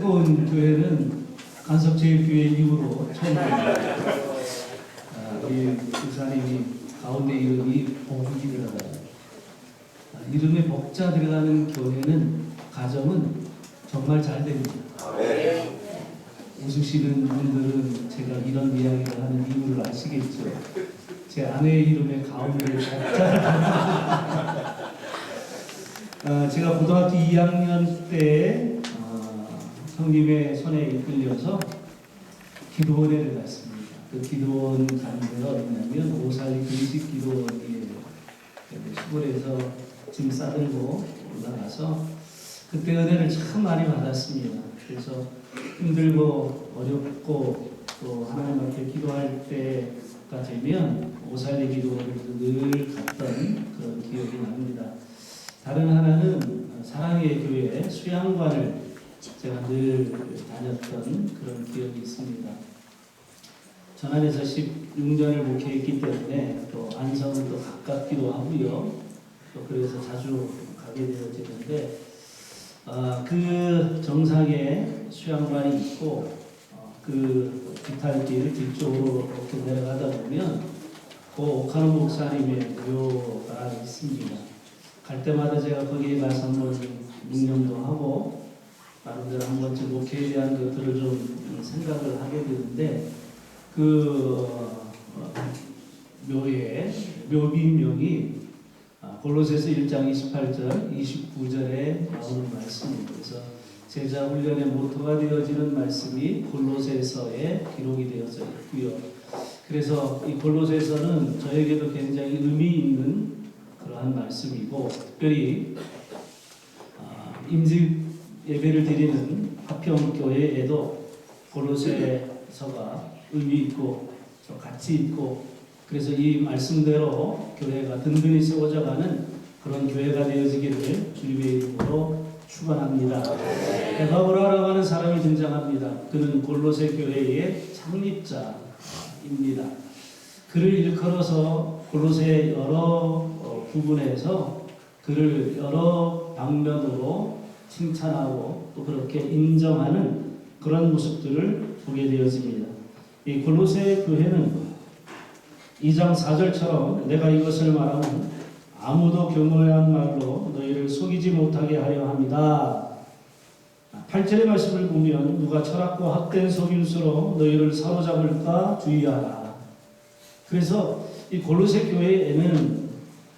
데리고 온 교회는 간섭제일교회 이후로 처음입니다. 우리 목사님이 가운데 이름이 복이 들어가요. 이름에 복자 들어가는 교회는 가정은 정말 잘 됩니다. 웃으시는 분들은 제가 이런 이야기를 하는 이유를 아시겠죠. 제 아내의 이름에 가운데 복자를 제가 고등학교 2학년 때 성님의 손에 이끌려서 기도원회를 갔습니다. 그 기도원 간 데가 어디냐면 오사리 근식 기도원이에요. 시골에서 짐 싸들고 올라가서 그때 은혜를 참 많이 받았습니다. 그래서 힘들고 어렵고 또 하나님 앞에 기도할 때가 되면 오사리 기도원을 늘 갔던 그런 기억이 납니다. 다른 하나는 사랑의 교회 수양관을 제가 늘 다녔던 그런 기억이 있습니다. 전안에서 16년을 목회했기 때문에 또 안성은 또 가깝기도 하고요. 또 그래서 자주 가게 되어지는데 그 정상에 수양관이 있고 그 비탈길 뒤쪽으로 이렇게 내려가다 보면 그 오카노 목사님의 묘가 있습니다. 갈 때마다 제가 거기에 가서 한번 묵념도 하고 나름대로 한 번쯤 목회에 대한 것들을 좀 생각을 하게 되는데 그 묘의 묘비명이 골로새서 1장 28절 29절에 나오는 말씀입니다. 그래서 제자 훈련의 모토가 되어지는 말씀이 골로새서에 기록이 되어져 있고요. 그래서 이 골로새서는 저에게도 굉장히 의미 있는 그러한 말씀이고 특별히 임직 예배를 드리는 화평교회에도 골로새서가 의미 있고 가치 있고 그래서 이 말씀대로 교회가 든든히 세워져가는 그런 교회가 되어지기를 주님의 이름으로 축원합니다. 에바브라라고 하는 사람이 등장합니다. 그는 골로새 교회의 창립자입니다. 그를 일컬어서 골로새 여러 부분에서 그를 여러 방면으로 칭찬하고 또 그렇게 인정하는 그런 모습들을 보게 되어집니다. 이 골로새 교회는 2장 4절처럼 내가 이것을 말하면 아무도 교묘한 말로 너희를 속이지 못하게 하려 합니다. 8절의 말씀을 보면 누가 철학과 헛된 속임수로 너희를 사로잡을까 주의하라. 그래서 이 골로새 교회에는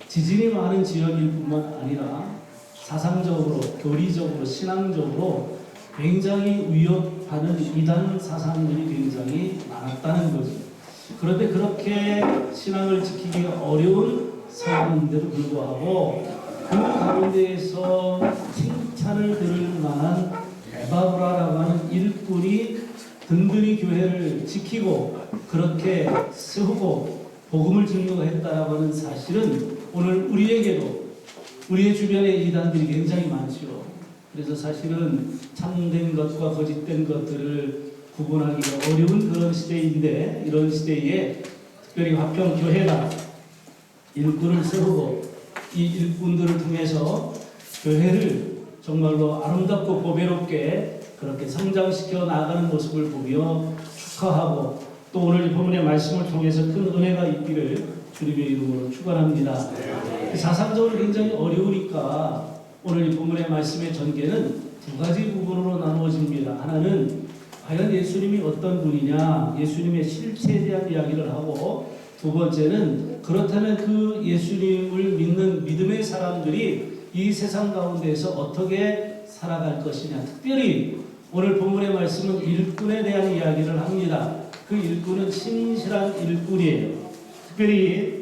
지진이 많은 지역일 뿐만 아니라 사상적으로, 교리적으로, 신앙적으로 굉장히 위협하는 이단 사상들이 굉장히 많았다는 거죠. 그런데 그렇게 신앙을 지키기 어려운 상황인데도 불구하고 그 가운데에서 칭찬을 들을 만한 에바브라라고 하는 일꾼이 든든히 교회를 지키고 그렇게 세우고 복음을 증거했다라고 하는 사실은 오늘 우리에게도 우리의 주변에 이단들이 굉장히 많죠. 그래서 사실은 참된 것과 거짓된 것들을 구분하기가 어려운 그런 시대인데 이런 시대에 특별히 화평교회가 일꾼을 세우고 이 일꾼들을 통해서 교회를 정말로 아름답고 보배롭게 그렇게 성장시켜 나가는 모습을 보며 축하하고 또 오늘 이 본문의 말씀을 통해서 큰 은혜가 있기를 주님의 이름으로 축원합니다. 사상적으로 굉장히 어려우니까 오늘 이 본문의 말씀의 전개는 두 가지 부분으로 나누어집니다. 하나는 과연 예수님이 어떤 분이냐, 예수님의 실체에 대한 이야기를 하고 두 번째는 그렇다면 그 예수님을 믿는 믿음의 사람들이 이 세상 가운데에서 어떻게 살아갈 것이냐. 특별히 오늘 본문의 말씀은 일꾼에 대한 이야기를 합니다. 그 일꾼은 신실한 일꾼이에요. 특별히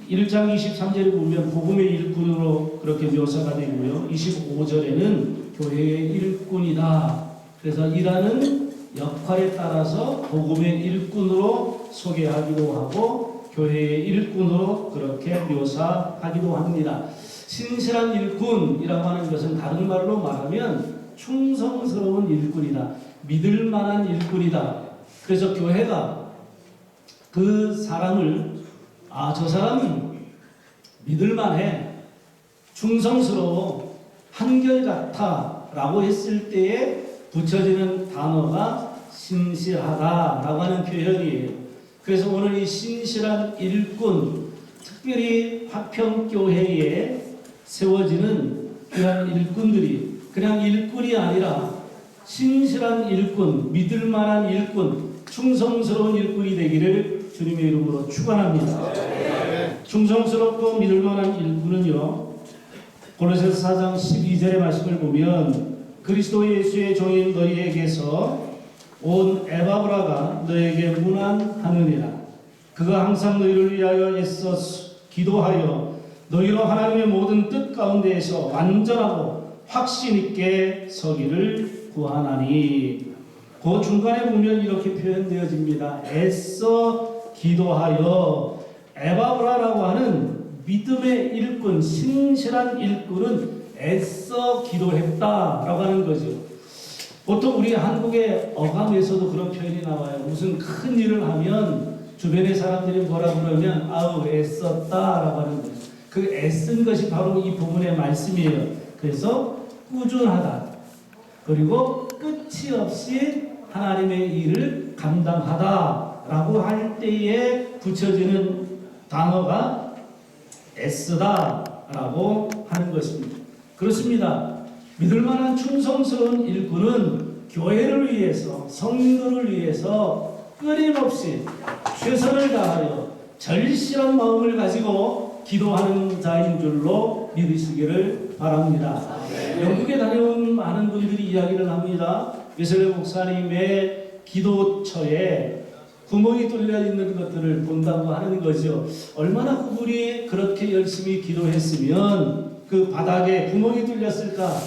1장 23절에 보면 복음의 일꾼으로 그렇게 묘사가 되고요. 25절에는 교회의 일꾼이다. 그래서 일하는 역할에 따라서 복음의 일꾼으로 소개하기도 하고 교회의 일꾼으로 그렇게 묘사하기도 합니다. 신실한 일꾼이라고 하는 것은 다른 말로 말하면 충성스러운 일꾼이다. 믿을 만한 일꾼이다. 그래서 교회가 그 사람을 저 사람은 믿을만해, 충성스러워, 한결같아 라고 했을 때에 붙여지는 단어가 신실하다라고 하는 표현이에요. 그래서 오늘 이 신실한 일꾼, 특별히 화평교회에 세워지는 귀한 일꾼들이 그냥 일꾼이 아니라 신실한 일꾼, 믿을 만한 일꾼, 충성스러운 일꾼이 되기를 주님의 이름으로 축원합니다. 충성스럽고 믿을 만한 일꾼은요, 골로새서 4장 12절의 말씀을 보면 그리스도 예수의 종인 너희에게서 온 에바브라가 너에게 문안하느니라. 그가 항상 너희를 위하여 애써 기도하여 너희로 하나님의 모든 뜻 가운데에서 완전하고 확신 있게 서기를 구하나니. 그 중간에 보면 이렇게 표현되어집니다. 애써 기도하여. 에바브라라고 하는 믿음의 일꾼, 신실한 일꾼은 애써 기도했다라고 하는 거죠. 보통 우리 한국의 어감에서도 그런 표현이 나와요. 무슨 큰 일을 하면 주변의 사람들이 뭐라 그러면 아우 애썼다라고 하는 거예요. 그 애쓴 것이 바로 이 부분의 말씀이에요. 그래서 꾸준하다. 그리고 끝이 없이 하나님의 일을 감당하다라고 할 때에 붙여지는 단어가 애쓰다라고 하는 것입니다. 그렇습니다. 믿을 만한 충성스러운 일꾼은 교회를 위해서, 성도를 위해서 끊임없이 최선을 다하여 절실한 마음을 가지고 기도하는 자인 줄로 믿으시기를 바랍니다. 영국에 다녀온 많은 분들이 이야기를 합니다. 웨슬리 목사님의 기도처에 구멍이 뚫려 있는 것들을 본다고 하는 거죠. 얼마나 그분이 그렇게 열심히 기도했으면 그 바닥에 구멍이 뚫렸을까?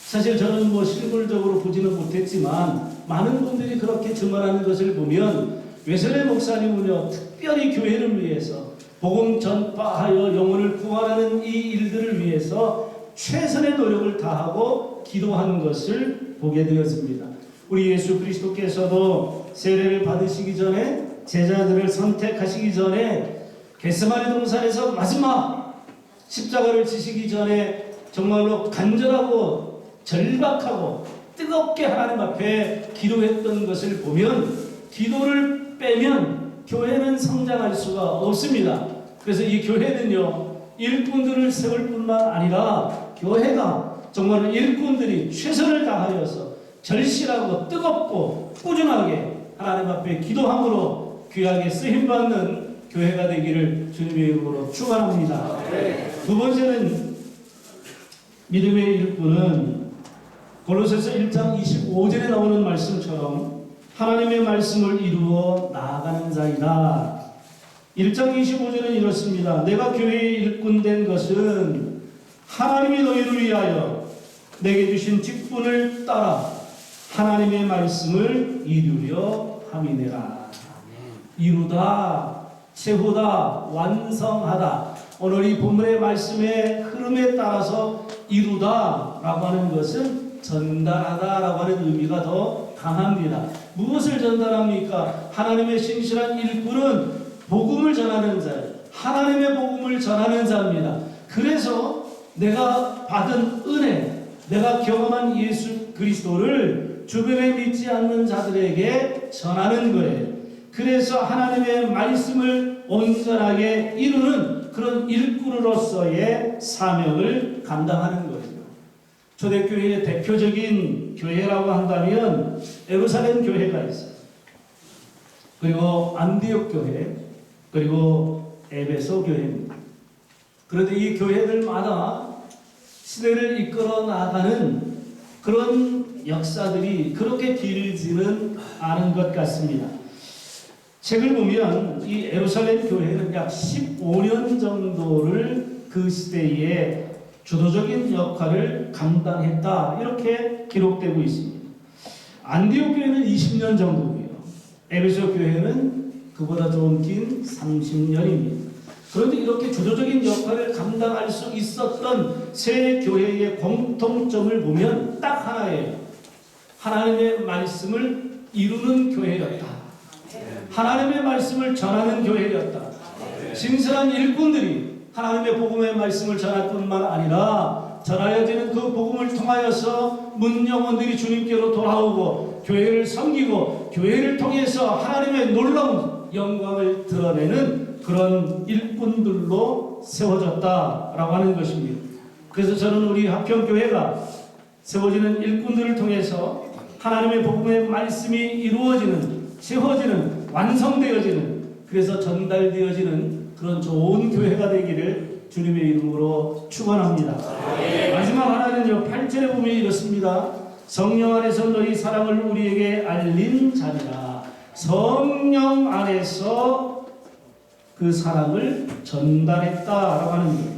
사실 저는 실물적으로 보지는 못했지만 많은 분들이 그렇게 증언하는 것을 보면 웨슬리 목사님은요, 특별히 교회를 위해서 복음 전파하여 영혼을 구원하는 이 일들을 위해서 최선의 노력을 다하고 기도하는 것을 보게 되었습니다. 우리 예수 그리스도께서도 세례를 받으시기 전에, 제자들을 선택하시기 전에 겟세마네 동산에서 마지막 십자가를 지시기 전에 정말로 간절하고 절박하고 뜨겁게 하나님 앞에 기도했던 것을 보면 기도를 빼면 교회는 성장할 수가 없습니다. 그래서 이 교회는요, 일꾼들을 세울 뿐만 아니라 교회가 정말로 일꾼들이 최선을 다하여서 절실하고 뜨겁고 꾸준하게 하나님 앞에 기도함으로 귀하게 쓰임받는 교회가 되기를 주님의 이름으로 축원합니다. 두 번째는 믿음의 일꾼은 골로새서 1장 25절에 나오는 말씀처럼 하나님의 말씀을 이루어 나아가는 자이다. 1장 25절은 이렇습니다. 내가 교회의 일꾼 된 것은 하나님이 너희를 위하여 내게 주신 직분을 따라 하나님의 말씀을 이루려 함이니라. 이루다, 채우다, 완성하다. 오늘 이 본문의 말씀의 흐름에 따라서 이루다라고 하는 것은 전달하다라고 하는 의미가 더 강합니다. 무엇을 전달합니까? 하나님의 신실한 일꾼은 복음을 전하는 자예요. 하나님의 복음을 전하는 자입니다. 그래서 내가 받은 은혜, 내가 경험한 예수 그리스도를 주변에 믿지 않는 자들에게 전하는 거예요. 그래서 하나님의 말씀을 온전하게 이루는 그런 일꾼으로서의 사명을 감당하는 거예요. 초대교회의 대표적인 교회라고 한다면 예루살렘 교회가 있어요. 그리고 안디옥 교회, 그리고 에베소 교회입니다. 그런데 이 교회들마다 시대를 이끌어 나가는 그런 역사들이 그렇게 길지는 않은 것 같습니다. 책을 보면 이 예루살렘 교회는 약 15년 정도를 그 시대에 주도적인 역할을 감당했다, 이렇게 기록되고 있습니다. 안디옥 교회는 20년 정도고요. 에베소 교회는 그보다 좀 긴 30년입니다. 그런데 이렇게 주도적인 역할을 감당할 수 있었던 세 교회의 공통점을 보면 딱 하나예요. 하나님의 말씀을 이루는 교회였다. 하나님의 말씀을 전하는 교회였다. 신실한 일꾼들이 하나님의 복음의 말씀을 전할 뿐만 아니라 전하여지는 그 복음을 통하여서 문 영혼들이 주님께로 돌아오고 교회를 섬기고 교회를 통해서 하나님의 놀라운 영광을 드러내는 그런 일꾼들로 세워졌다라고 하는 것입니다. 그래서 저는 우리 화평교회가 세워지는 일꾼들을 통해서 하나님의 복음의 말씀이 이루어지는, 세워지는, 완성되어지는, 그래서 전달되어지는 그런 좋은 교회가 되기를 주님의 이름으로 축원합니다. 마지막 하나는요, 8절에 보면 이렇습니다. 성령 안에서 너희 사랑을 우리에게 알린 자니라. 성령 안에서 그 사랑을 전달했다라고 하는 거예요.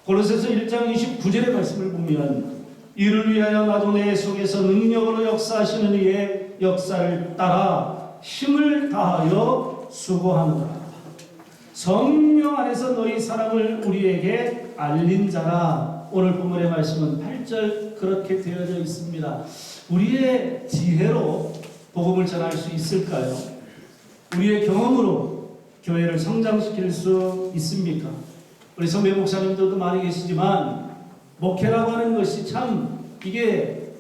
골로새서 1장 29절의 말씀을 보면 이를 위하여 나도 내 속에서 능력으로 역사하시는 이의 역사를 따라 힘을 다하여 수고하노라. 성령 안에서 너희 사랑을 우리에게 알린 자라. 오늘 본문의 말씀은 8절 그렇게 되어져 있습니다. 우리의 지혜로 복음을 전할 수 있을까요? 우리의 경험으로 교회를 성장시킬 수 있습니까? 우리 선배 목사님들도 많이 계시지만 목회라고 하는 것이 참 이게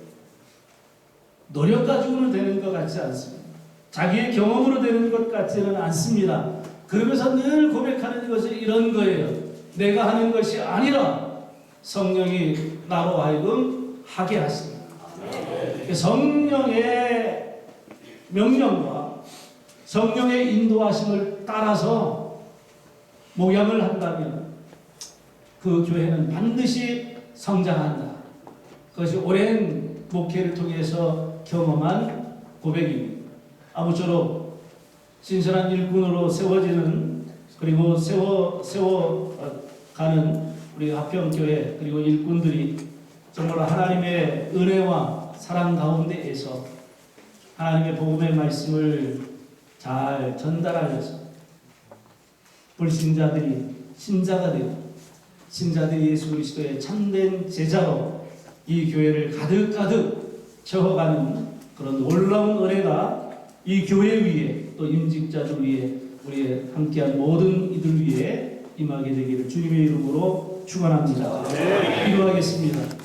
노력 가지고는 되는 것 같지 않습니다. 자기의 경험으로 되는 것 같지는 않습니다. 그러면서 늘 고백하는 것이 이런 거예요. 내가 하는 것이 아니라 성령이 나로 하여금 하게 하십니다. 성령의 명령과 성령의 인도하심을 따라서 목양을 한다면 그 교회는 반드시 성장한다. 그것이 오랜 목회를 통해서 경험한 고백입니다. 아무쪼록 신선한 일꾼으로 세워지는, 그리고 세워가는 우리 화평교회 그리고 일꾼들이 정말 하나님의 은혜와 사랑 가운데에서 하나님의 복음의 말씀을 잘 전달하여서 불신자들이 신자가 되고 신자들이 예수 그리스도의 참된 제자로 이 교회를 가득가득 채워가는 그런 놀라운 은혜가 이 교회 위에 또 임직자들 위에 우리의 함께한 모든 이들 위에 임하게 되기를 주님의 이름으로 축원합니다. 기도하겠습니다.